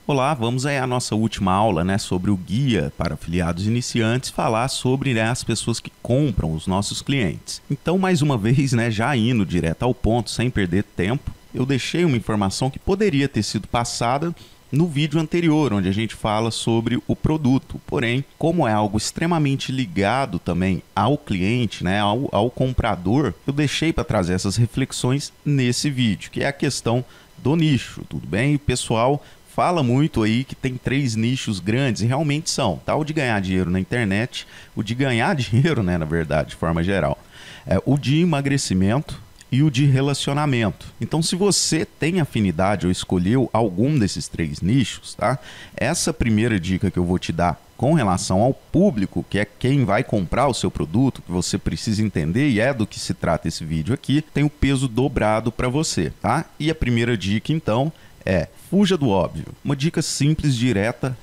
Olá, vamos aí à nossa última aula, sobre o guia para afiliados iniciantes, falar sobre as pessoas que compram os nossos clientes. Então, mais uma vez, já indo direto ao ponto, sem perder tempo, eu deixei uma informação que poderia ter sido passada no vídeo anterior, onde a gente fala sobre o produto. Porém, como é algo extremamente ligado também ao cliente, ao comprador, eu deixei para trazer essas reflexões nesse vídeo, que é a questão do nicho, tudo bem? O pessoal fala muito aí que tem 3 nichos grandes, e realmente são, tá? O de ganhar dinheiro na internet, o de ganhar dinheiro, na verdade, de forma geral, o de emagrecimento e o de relacionamento. Então, se você tem afinidade ou escolheu algum desses 3 nichos, tá? Essa primeira dica que eu vou te dar com relação ao público, que é quem vai comprar o seu produto, que você precisa entender, e é do que se trata esse vídeo aqui, tem o peso dobrado para você, tá? E a primeira dica, então, fuja do óbvio. Uma dica simples, direta,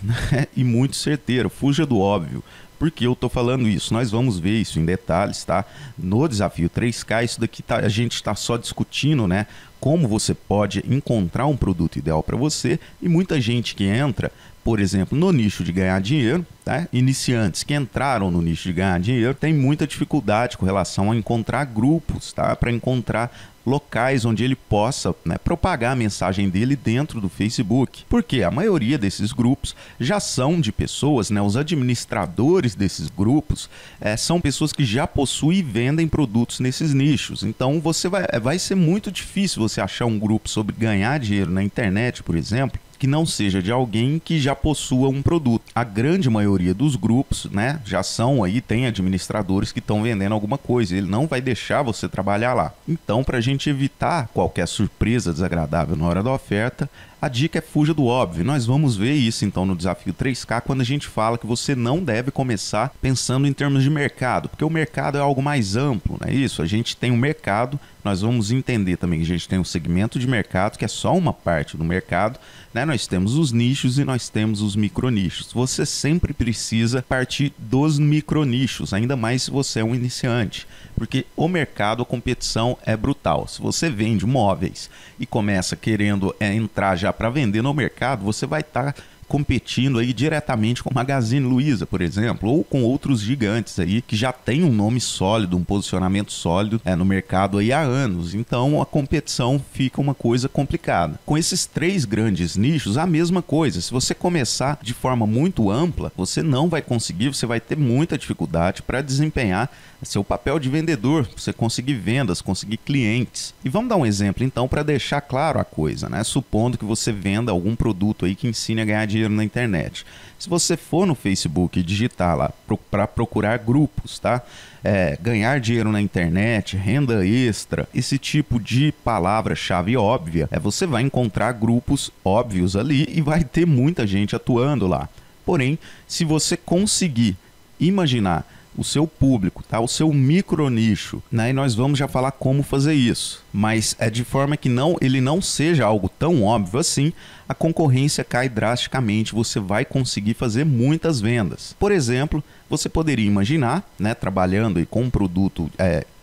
e muito certeira. Fuja do óbvio. Por que eu estou falando isso? Nós vamos ver isso em detalhes, tá? No desafio 3K, isso daqui a gente está só discutindo, como você pode encontrar um produto ideal para você, e muita gente que entra, por exemplo, no nicho de ganhar dinheiro, tá? Iniciantes que entraram no nicho de ganhar dinheiro tem muita dificuldade com relação a encontrar grupos, tá? Para encontrar locais onde ele possa propagar a mensagem dele dentro do Facebook. Porque a maioria desses grupos já são de pessoas, os administradores desses grupos são pessoas que já possuem e vendem produtos nesses nichos. Então vai ser muito difícil você achar um grupo sobre ganhar dinheiro na internet, por exemplo, que não seja de alguém que já possua um produto. A grande maioria dos grupos, já são aí, tem administradores que estão vendendo alguma coisa. Ele não vai deixar você trabalhar lá. Então, para a gente evitar qualquer surpresa desagradável na hora da oferta, a dica é fuja do óbvio. Nós vamos ver isso então no desafio 3K, quando a gente fala que você não deve começar pensando em termos de mercado, porque o mercado é algo mais amplo, não é isso? A gente tem um mercado, nós vamos entender também que a gente tem um segmento de mercado, que é só uma parte do mercado, nós temos os nichos e nós temos os micronichos. Você sempre precisa partir dos micronichos, ainda mais se você é um iniciante, porque o mercado, a competição é brutal. Se você vende móveis e começa querendo entrar já para vender no mercado, você vai estar competindo aí diretamente com Magazine Luiza, por exemplo, ou com outros gigantes aí que já têm um nome sólido, um posicionamento sólido no mercado aí há anos. Então a competição fica uma coisa complicada. Com esses 3 grandes nichos, a mesma coisa. Se você começar de forma muito ampla, você não vai conseguir, você vai ter muita dificuldade para desempenhar seu papel de vendedor, você conseguir vendas, conseguir clientes. E vamos dar um exemplo então para deixar claro a coisa, Supondo que você venda algum produto aí que ensine a ganhar dinheiro na internet. Se você for no Facebook e digitar lá para procurar grupos, tá? Ganhar dinheiro na internet, renda extra, esse tipo de palavra-chave óbvia, você vai encontrar grupos óbvios ali e vai ter muita gente atuando lá. Porém, se você conseguir imaginar o seu público, tá? O seu micronicho, e nós vamos já falar como fazer isso, mas de forma que ele não seja algo tão óbvio assim, a concorrência cai drasticamente, você vai conseguir fazer muitas vendas. Por exemplo, você poderia imaginar, trabalhando aí com um produto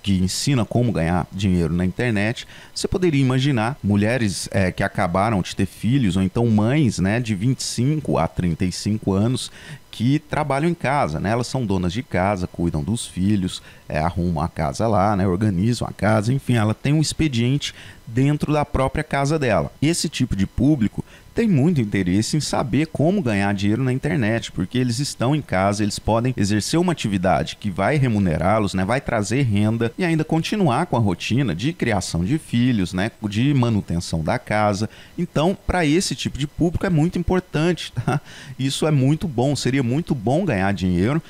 que ensina como ganhar dinheiro na internet, você poderia imaginar mulheres que acabaram de ter filhos, ou então mães de 25 a 35 anos que trabalham em casa, Elas são donas de casa, cuidam dos filhos, arrumam a casa lá, organizam a casa, enfim, ela tem um expediente dentro da própria casa dela. Esse tipo de público tem muito interesse em saber como ganhar dinheiro na internet, porque eles estão em casa, eles podem exercer uma atividade que vai remunerá-los, vai trazer renda e ainda continuar com a rotina de criação de filhos, de manutenção da casa. Então, para esse tipo de público é muito importante, tá? Isso é muito bom, seria muito bom ganhar dinheiro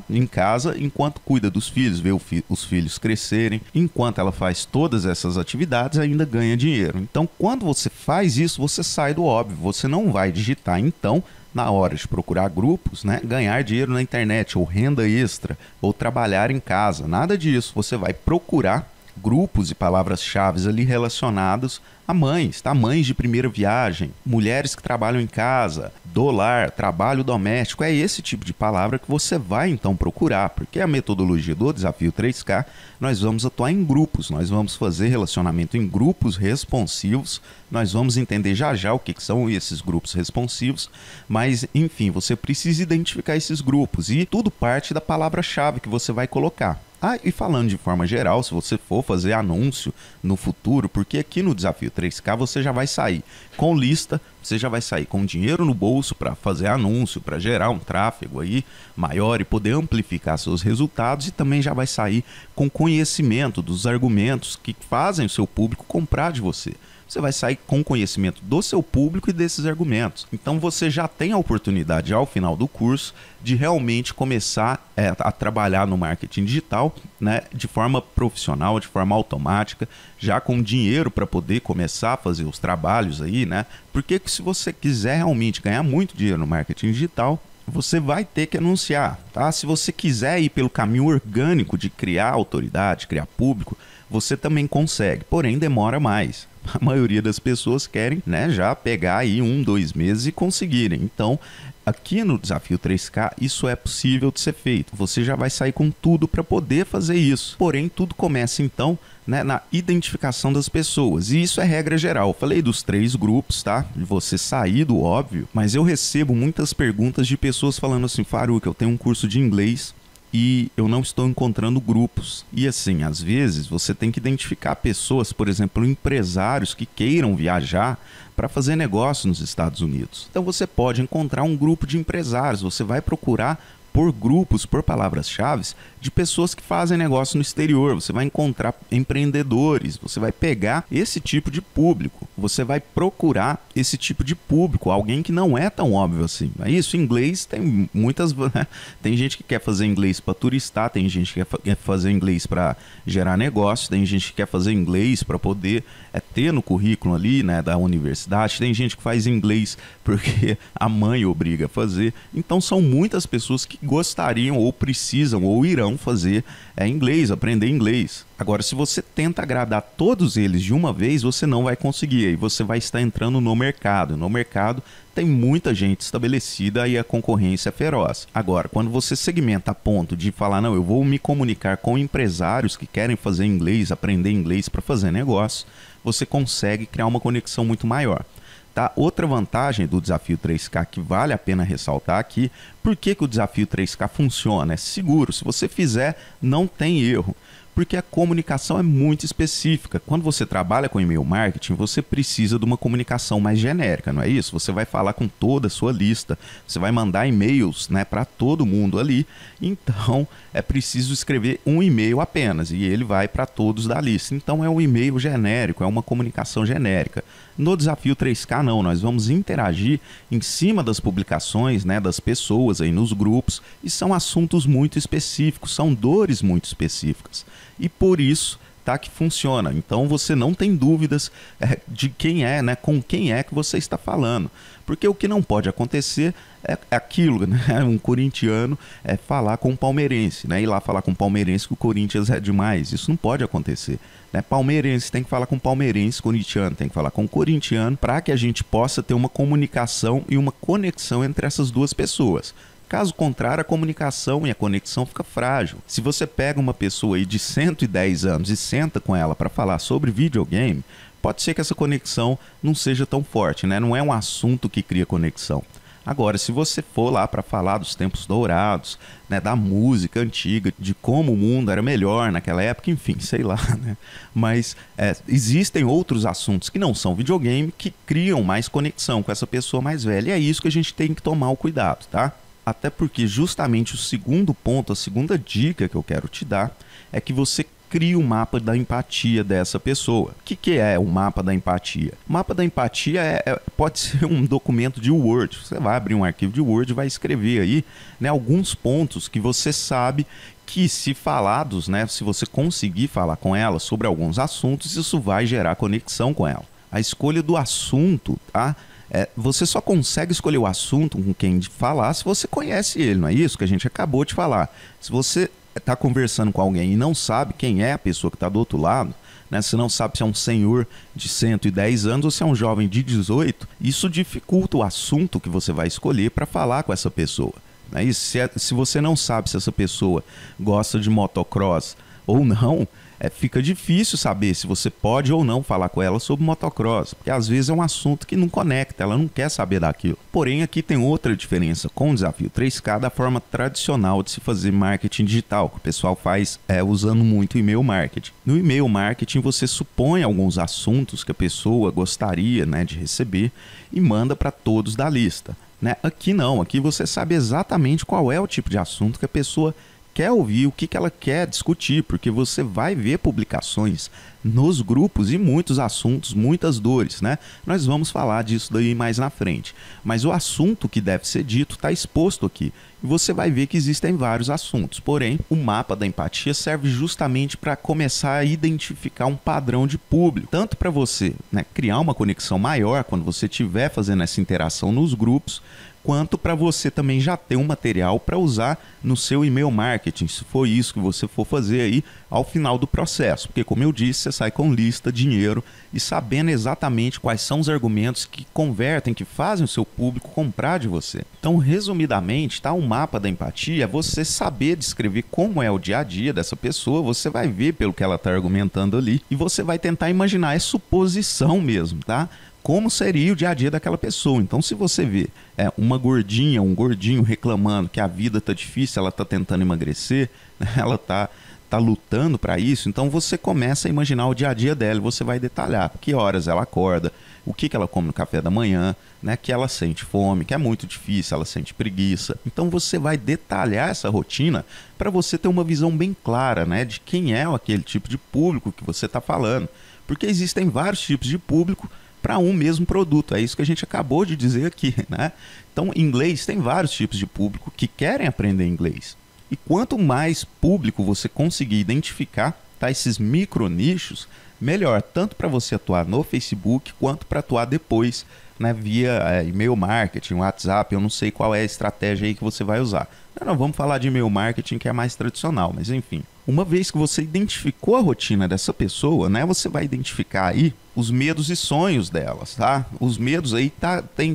em casa, enquanto cuida dos filhos, vê os filhos crescerem, enquanto ela faz todas essas atividades, ainda ganha dinheiro. Então, quando você faz isso, você sai do óbvio, você não vai digitar, então, na hora de procurar grupos, ganhar dinheiro na internet, ou renda extra, ou trabalhar em casa, nada disso. Você vai procurar grupos e palavras-chave ali relacionados a mães, tá? Mães de primeira viagem, mulheres que trabalham em casa, do lar, trabalho doméstico, é esse tipo de palavra que você vai então procurar, porque a metodologia do Desafio 3K, nós vamos atuar em grupos, nós vamos fazer relacionamento em grupos responsivos, nós vamos entender já já o que são esses grupos responsivos, mas enfim, você precisa identificar esses grupos e tudo parte da palavra-chave que você vai colocar. Ah, e falando de forma geral, se você for fazer anúncio no futuro, porque aqui no Desafio 3K você já vai sair com lista, você já vai sair com dinheiro no bolso para fazer anúncio, para gerar um tráfego aí maior e poder amplificar seus resultados, e também já vai sair com conhecimento dos argumentos que fazem o seu público comprar de você. Você vai sair com conhecimento do seu público e desses argumentos. Então você já tem a oportunidade ao final do curso de realmente começar a trabalhar no marketing digital, né, de forma profissional, de forma automática, já com dinheiro para poder começar a fazer os trabalhos aí, né? Porque se você quiser realmente ganhar muito dinheiro no marketing digital, você vai ter que anunciar, tá? Se você quiser ir pelo caminho orgânico de criar autoridade, criar público, você também consegue, porém demora mais. A maioria das pessoas querem, né, já pegar aí 1-2 meses e conseguirem. Então, aqui no Desafio 3K, isso é possível de ser feito. Você já vai sair com tudo para poder fazer isso. Porém, tudo começa então, né, na identificação das pessoas. E isso é regra geral. Eu falei dos 3 grupos, tá? De você sair do óbvio. Mas eu recebo muitas perguntas de pessoas falando assim: Faruk, eu tenho um curso de inglês e eu não estou encontrando grupos. E assim, às vezes você tem que identificar pessoas, por exemplo, empresários que queiram viajar para fazer negócio nos Estados Unidos. Então você pode encontrar um grupo de empresários, você vai procurar por grupos, por palavras-chave, de pessoas que fazem negócio no exterior. Você vai encontrar empreendedores, você vai pegar esse tipo de público, você vai procurar esse tipo de público, alguém que não é tão óbvio assim. É isso, inglês tem muitas... Tem gente que quer fazer inglês para turistar, tem gente que quer fazer inglês para gerar negócio, tem gente que quer fazer inglês para poder ter no currículo ali, né, da universidade, tem gente que faz inglês porque a mãe obriga a fazer. Então são muitas pessoas que gostariam ou precisam ou irão fazer inglês, aprender inglês. Agora, se você tenta agradar todos eles de uma vez, você não vai conseguir. Aí você vai estar entrando no mercado. No mercado tem muita gente estabelecida e a concorrência é feroz. Agora, quando você segmenta a ponto de falar, não, eu vou me comunicar com empresários que querem fazer inglês, aprender inglês para fazer negócio, você consegue criar uma conexão muito maior. Tá? Outra vantagem do Desafio 3K que vale a pena ressaltar aqui, por que o Desafio 3K funciona? É seguro, se você fizer, não tem erro. Porque a comunicação é muito específica. Quando você trabalha com e-mail marketing, você precisa de uma comunicação mais genérica, não é isso? Você vai falar com toda a sua lista, você vai mandar e-mails, né, para todo mundo ali. Então, é preciso escrever um e-mail apenas e ele vai para todos da lista. Então, é um e-mail genérico, é uma comunicação genérica. No Desafio 3K, não. Nós vamos interagir em cima das publicações, né, das pessoas aí nos grupos, e são assuntos muito específicos, são dores muito específicas. E por isso, tá, que funciona. Então você não tem dúvidas de quem é, né, com quem é que você está falando. Porque o que não pode acontecer é aquilo, né, um corintiano falar com um palmeirense, né, ir lá falar com um palmeirense que o Corinthians é demais. Isso não pode acontecer. Né? Palmeirense tem que falar com palmeirense, corintiano tem que falar com corintiano, para que a gente possa ter uma comunicação e uma conexão entre essas duas pessoas. Caso contrário, a comunicação e a conexão fica frágil. Se você pega uma pessoa aí de 110 anos e senta com ela para falar sobre videogame, pode ser que essa conexão não seja tão forte, né? Não é um assunto que cria conexão. Agora, se você for lá para falar dos tempos dourados, né, da música antiga, de como o mundo era melhor naquela época, enfim, sei lá, né? Mas existem outros assuntos que não são videogame que criam mais conexão com essa pessoa mais velha. E é isso que a gente tem que tomar o cuidado, tá? Até porque justamente o segundo ponto, a segunda dica que eu quero te dar é que você crie o mapa da empatia dessa pessoa. O que é o mapa da empatia? O mapa da empatia pode ser um documento de Word. Você vai abrir um arquivo de Word e vai escrever aí, né, alguns pontos que você sabe que, se falados, né, se você conseguir falar com ela sobre alguns assuntos, isso vai gerar conexão com ela. A escolha do assunto, tá? Você só consegue escolher o assunto com quem falar se você conhece ele, não é isso que a gente acabou de falar. Se você está conversando com alguém e não sabe quem é a pessoa que está do outro lado, né? Você não sabe se é um senhor de 110 anos ou se é um jovem de 18. Isso dificulta o assunto que você vai escolher para falar com essa pessoa, né? E se você não sabe se essa pessoa gosta de motocross ou não, fica difícil saber se você pode ou não falar com ela sobre motocross, porque às vezes é um assunto que não conecta, ela não quer saber daquilo. Porém, aqui tem outra diferença com o Desafio 3K da forma tradicional de se fazer marketing digital, que o pessoal faz usando muito e-mail marketing. No e-mail marketing, você supõe alguns assuntos que a pessoa gostaria, né, de receber e manda para todos da lista, né? Aqui não, aqui você sabe exatamente qual é o tipo de assunto que a pessoa quer ouvir, o que ela quer discutir, porque você vai ver publicações nos grupos e muitos assuntos, muitas dores, né? Nós vamos falar disso daí mais na frente. Mas o assunto que deve ser dito está exposto aqui. E você vai ver que existem vários assuntos. Porém, o mapa da empatia serve justamente para começar a identificar um padrão de público. Tanto para você, né, criar uma conexão maior quando você estiver fazendo essa interação nos grupos, quanto para você também já ter um material para usar no seu e-mail marketing, se for isso que você for fazer aí ao final do processo. Porque, como eu disse, você sai com lista, dinheiro e sabendo exatamente quais são os argumentos que convertem, que fazem o seu público comprar de você. Então, resumidamente, tá? Um mapa da empatia é você saber descrever como é o dia a dia dessa pessoa, você vai ver pelo que ela está argumentando ali e você vai tentar imaginar, é suposição mesmo, tá? Como seria o dia a dia daquela pessoa. Então, se você vê uma gordinha, um gordinho reclamando que a vida tá difícil, ela tá tentando emagrecer, né? Ela tá lutando para isso, então você começa a imaginar o dia a dia dela, você vai detalhar que horas ela acorda, o que ela come no café da manhã, né? Que ela sente fome, que é muito difícil, ela sente preguiça. Então você vai detalhar essa rotina para você ter uma visão bem clara, né, de quem é aquele tipo de público que você está falando. Porque existem vários tipos de público para um mesmo produto. É isso que a gente acabou de dizer aqui, né? Então, em inglês tem vários tipos de público que querem aprender inglês. E quanto mais público você conseguir identificar, tá, esses micro nichos, melhor, tanto para você atuar no Facebook quanto para atuar depois, né, via e-mail marketing, WhatsApp. Eu não sei qual é a estratégia aí que você vai usar. Não, vamos falar de e-mail marketing, que é mais tradicional, mas enfim. Uma vez que você identificou a rotina dessa pessoa, né, você vai identificar aí os medos e sonhos delas, tá? Os medos aí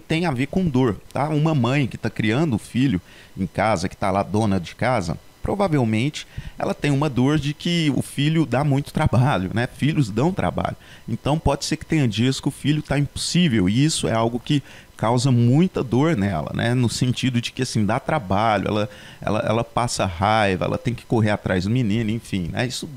tem a ver com dor, tá? Uma mãe que está criando um filho em casa, que está lá dona de casa, provavelmente ela tem uma dor de que o filho dá muito trabalho, né? Filhos dão trabalho. Então pode ser que tenha dias que o filho está impossível, e isso é algo que causa muita dor nela, né? No sentido de que, assim, dá trabalho, ela passa raiva, ela tem que correr atrás do menino, enfim, né? Isso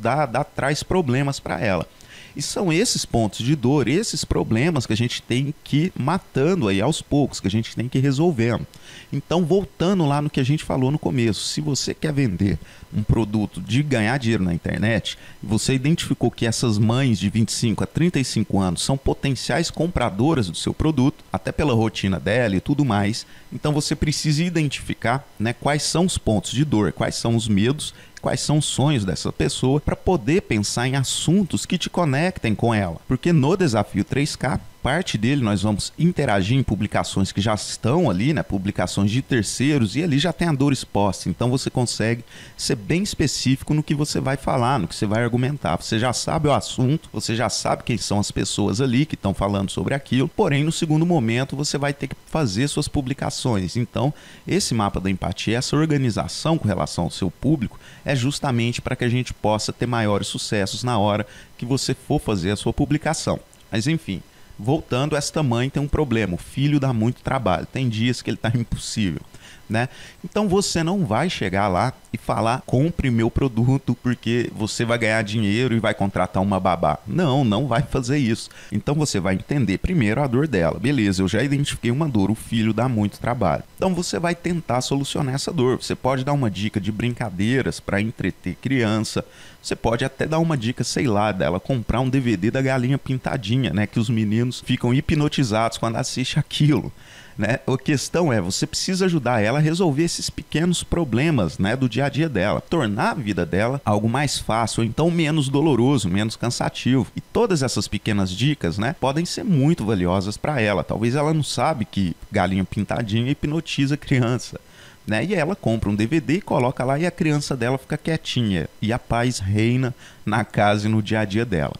traz problemas para ela. E são esses pontos de dor, esses problemas que a gente tem que ir matando aí aos poucos, que a gente tem que ir resolvendo. Então, voltando lá no que a gente falou no começo, se você quer vender um produto de ganhar dinheiro na internet, você identificou que essas mães de 25 a 35 anos são potenciais compradoras do seu produto, até pela rotina dela e tudo mais, então você precisa identificar, né, quais são os pontos de dor, quais são os medos, quais são os sonhos dessa pessoa, para poder pensar em assuntos que te conectem com ela. Porque no Desafio 3K, parte dele nós vamos interagir em publicações que já estão ali, né, publicações de terceiros, e ali já tem a dor exposta. Então você consegue ser bem específico no que você vai falar, no que você vai argumentar. Você já sabe o assunto, você já sabe quem são as pessoas ali que estão falando sobre aquilo, porém no segundo momento você vai ter que fazer suas publicações. Então esse mapa da empatia, essa organização com relação ao seu público, é justamente para que a gente possa ter maiores sucessos na hora que você for fazer a sua publicação. Mas enfim, voltando, esta mãe tem um problema, o filho dá muito trabalho, tem dias que ele está impossível, né? Então você não vai chegar lá e falar, compre meu produto porque você vai ganhar dinheiro e vai contratar uma babá. Não vai fazer isso. Então você vai entender primeiro a dor dela. Beleza, eu já identifiquei uma dor, o filho dá muito trabalho. Então você vai tentar solucionar essa dor. Você pode dar uma dica de brincadeiras para entreter criança. Você pode até dar uma dica, sei lá, dela comprar um DVD da Galinha Pintadinha, né? Que os meninos ficam hipnotizados quando assistem aquilo, né? A questão é, você precisa ajudar ela a resolver esses pequenos problemas, né, do dia a dia dela, tornar a vida dela algo mais fácil, ou então menos doloroso, menos cansativo. E todas essas pequenas dicas, né, podem ser muito valiosas para ela. Talvez ela não sabe que Galinha Pintadinha hipnotiza a criança, né? E ela compra um DVD e coloca lá e a criança dela fica quietinha e a paz reina na casa e no dia a dia dela.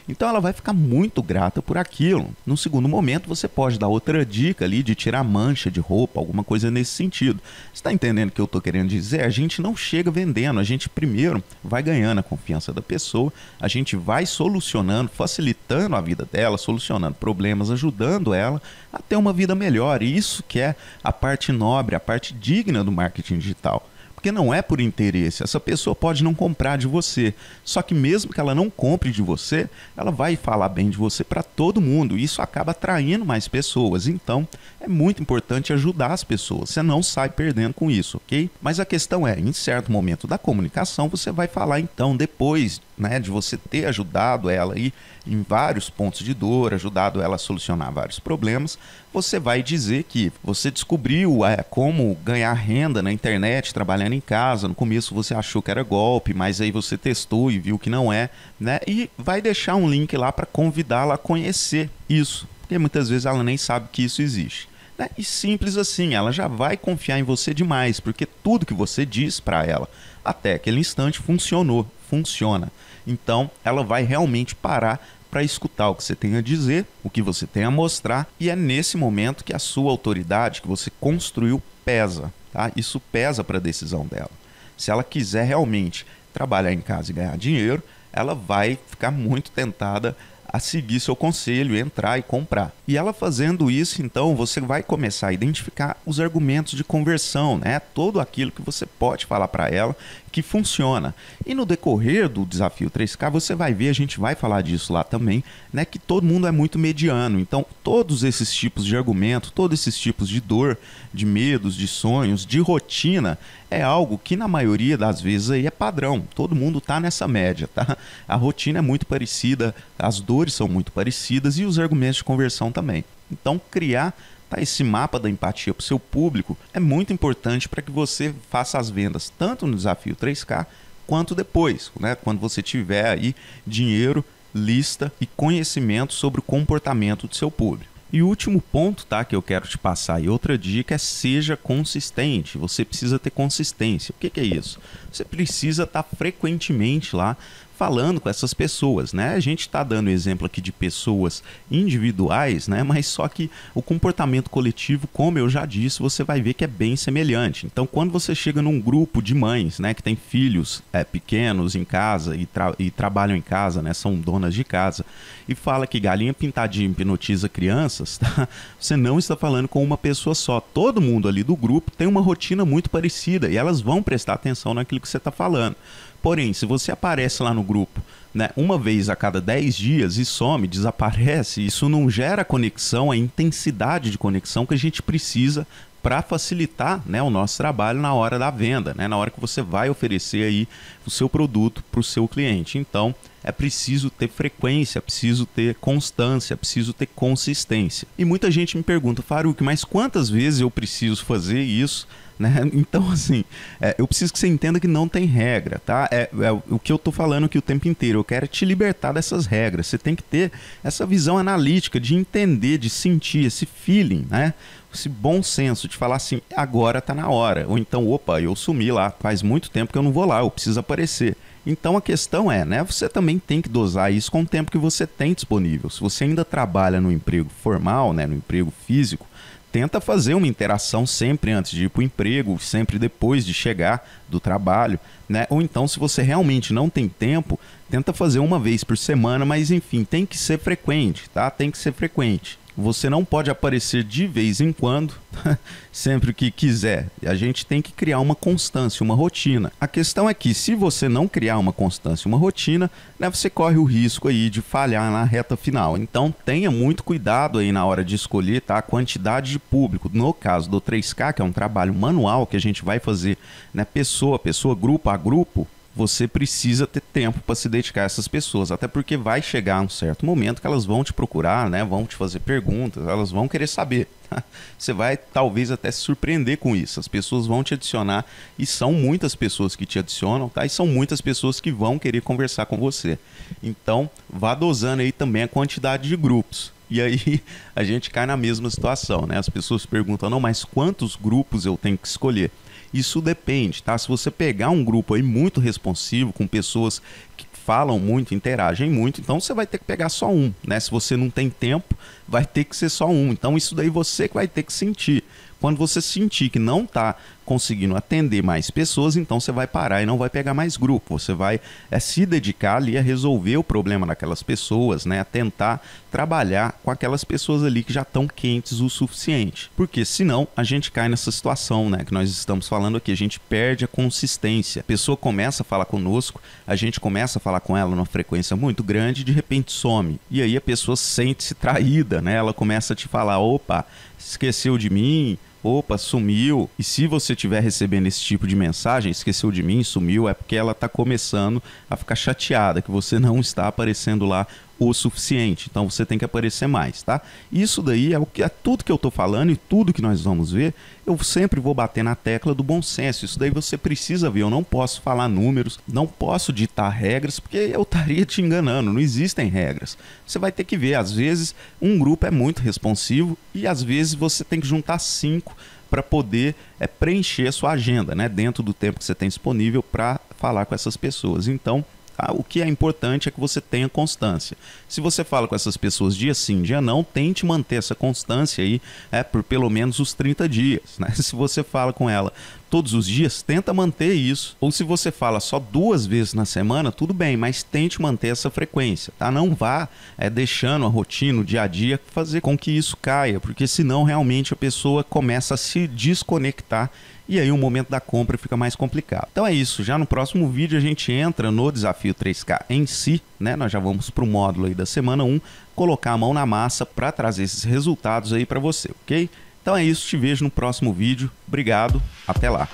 Então ela vai ficar muito grata por aquilo. No segundo momento, você pode dar outra dica ali de tirar mancha de roupa, alguma coisa nesse sentido. Você está entendendo o que eu estou querendo dizer? A gente não chega vendendo, a gente primeiro vai ganhando a confiança da pessoa, a gente vai solucionando, facilitando a vida dela, solucionando problemas, ajudando ela a ter uma vida melhor. E isso que é a parte nobre, a parte digna do marketing digital. Porque não é por interesse, essa pessoa pode não comprar de você, só que mesmo que ela não compre de você, ela vai falar bem de você para todo mundo, e isso acaba atraindo mais pessoas. Então é muito importante ajudar as pessoas, você não sai perdendo com isso, ok? Mas a questão é, em certo momento da comunicação, você vai falar então, depois, né, de você ter ajudado ela aí em vários pontos de dor, ajudado ela a solucionar vários problemas, você vai dizer que você descobriu como ganhar renda na internet, trabalhando em casa. No começo você achou que era golpe, mas aí você testou e viu que não é, né? E vai deixar um link lá para convidá-la a conhecer isso, porque muitas vezes ela nem sabe que isso existe. Né? E simples assim, ela já vai confiar em você demais, porque tudo que você diz para ela até aquele instante funciona. Então ela vai realmente parar para escutar o que você tem a dizer, o que você tem a mostrar, e é nesse momento que a sua autoridade que você construiu pesa, tá? Isso pesa para a decisão dela. Se ela quiser realmente trabalhar em casa e ganhar dinheiro, ela vai ficar muito tentada a seguir seu conselho, entrar e comprar. E ela fazendo isso, então, você vai começar a identificar os argumentos de conversão, né? Todo aquilo que você pode falar para ela que funciona. E no decorrer do desafio 3K, você vai ver, a gente vai falar disso lá também, né? Que todo mundo é muito mediano. Então, todos esses tipos de argumento, todos esses tipos de dor, de medos, de sonhos, de rotina, é algo que na maioria das vezes aí é padrão. Todo mundo está nessa média, tá? A rotina é muito parecida, as dores são muito parecidas e os argumentos de conversão também. Então, criar esse mapa da empatia para o seu público é muito importante para que você faça as vendas tanto no desafio 3K quanto depois, né? Quando você tiver aí dinheiro, lista e conhecimento sobre o comportamento do seu público. E o último ponto, tá, que eu quero te passar e outra dica é: seja consistente. Você precisa ter consistência. O que é isso? Você precisa estar frequentemente lá falando com essas pessoas, né? A gente está dando exemplo aqui de pessoas individuais, né? Mas só que o comportamento coletivo, como eu já disse, você vai ver que é bem semelhante. Então, quando você chega num grupo de mães, né, que tem filhos pequenos em casa e trabalham em casa, né, são donas de casa, e fala que galinha pintadinha hipnotiza crianças, tá? Você não está falando com uma pessoa só. Todo mundo ali do grupo tem uma rotina muito parecida e elas vão prestar atenção naquilo que você está falando. Porém, se você aparece lá no grupo, né, uma vez a cada 10 dias e some, desaparece, isso não gera a conexão, a intensidade de conexão que a gente precisa para facilitar, né, o nosso trabalho na hora da venda, né, na hora que você vai oferecer aí o seu produto para o seu cliente. Então, é preciso ter frequência, é preciso ter constância, é preciso ter consistência. E muita gente me pergunta: Faruk, mas quantas vezes eu preciso fazer isso? Né? Então, assim, eu preciso que você entenda que não tem regra, tá? É o que eu tô falando aqui o tempo inteiro. Eu quero te libertar dessas regras. Você tem que ter essa visão analítica de entender, de sentir esse feeling, né? Esse bom senso de falar assim: agora tá na hora. Ou então, opa, eu sumi lá, faz muito tempo que eu não vou lá, eu preciso aparecer. Então a questão é, né? Você também tem que dosar isso com o tempo que você tem disponível. Se você ainda trabalha no emprego formal, né, no emprego físico, tenta fazer uma interação sempre antes de ir para o emprego, sempre depois de chegar do trabalho, né? Ou então, se você realmente não tem tempo, tenta fazer uma vez por semana, mas enfim, tem que ser frequente, tá? Tem que ser frequente. Você não pode aparecer de vez em quando, sempre que quiser. A gente tem que criar uma constância, uma rotina. A questão é que, se você não criar uma constância, uma rotina, né, você corre o risco aí de falhar na reta final. Então, tenha muito cuidado aí na hora de escolher, tá, a quantidade de público. No caso do 3K, que é um trabalho manual que a gente vai fazer, né, pessoa a pessoa, grupo a grupo, você precisa ter tempo para se dedicar a essas pessoas, até porque vai chegar um certo momento que elas vão te procurar, né? Vão te fazer perguntas, elas vão querer saber. Você vai talvez até se surpreender com isso. As pessoas vão te adicionar e são muitas pessoas que te adicionam, tá? E são muitas pessoas que vão querer conversar com você. Então, vá dosando aí também a quantidade de grupos. E aí a gente cai na mesma situação, né? As pessoas perguntam: não, mas quantos grupos eu tenho que escolher? Isso depende, tá? Se você pegar um grupo aí muito responsivo, com pessoas que falam muito, interagem muito, então você vai ter que pegar só um, né? Se você não tem tempo, vai ter que ser só um. Então isso daí você que vai ter que sentir. Quando você sentir que não está conseguindo atender mais pessoas, então você vai parar e não vai pegar mais grupo. Você vai se dedicar ali a resolver o problema daquelas pessoas, né? A tentar trabalhar com aquelas pessoas ali que já estão quentes o suficiente. Porque senão a gente cai nessa situação, né? Que nós estamos falando aqui, a gente perde a consistência. A pessoa começa a falar conosco, a gente começa a falar com ela numa frequência muito grande e de repente some. E aí a pessoa sente-se traída, né? Ela começa a te falar, opa, esqueceu de mim, opa, sumiu. E se você estiver recebendo esse tipo de mensagem, esqueceu de mim, sumiu, é porque ela está começando a ficar chateada, que você não está aparecendo lá o suficiente. Então você tem que aparecer mais, tá? Isso daí é tudo que eu tô falando e tudo que nós vamos ver, eu sempre vou bater na tecla do bom senso. Isso daí você precisa ver. Eu não posso falar números, não posso ditar regras, porque eu estaria te enganando. Não existem regras. Você vai ter que ver. Às vezes um grupo é muito responsivo e às vezes você tem que juntar 5 para poder preencher a sua agenda, né? Dentro do tempo que você tem disponível para falar com essas pessoas. Então, o que é importante é que você tenha constância. Se você fala com essas pessoas dia sim, dia não, tente manter essa constância aí por pelo menos os 30 dias, né? Se você fala com ela todos os dias, tenta manter isso. Ou se você fala só 2 vezes na semana, tudo bem, mas tente manter essa frequência, tá? Não vá deixando a rotina, o dia a dia, fazer com que isso caia, porque senão realmente a pessoa começa a se desconectar e aí o momento da compra fica mais complicado. Então é isso, já no próximo vídeo a gente entra no desafio 3K em si, né? Nós já vamos para o módulo aí da semana 1, colocar a mão na massa para trazer esses resultados aí para você, ok? Então é isso, te vejo no próximo vídeo. Obrigado, até lá!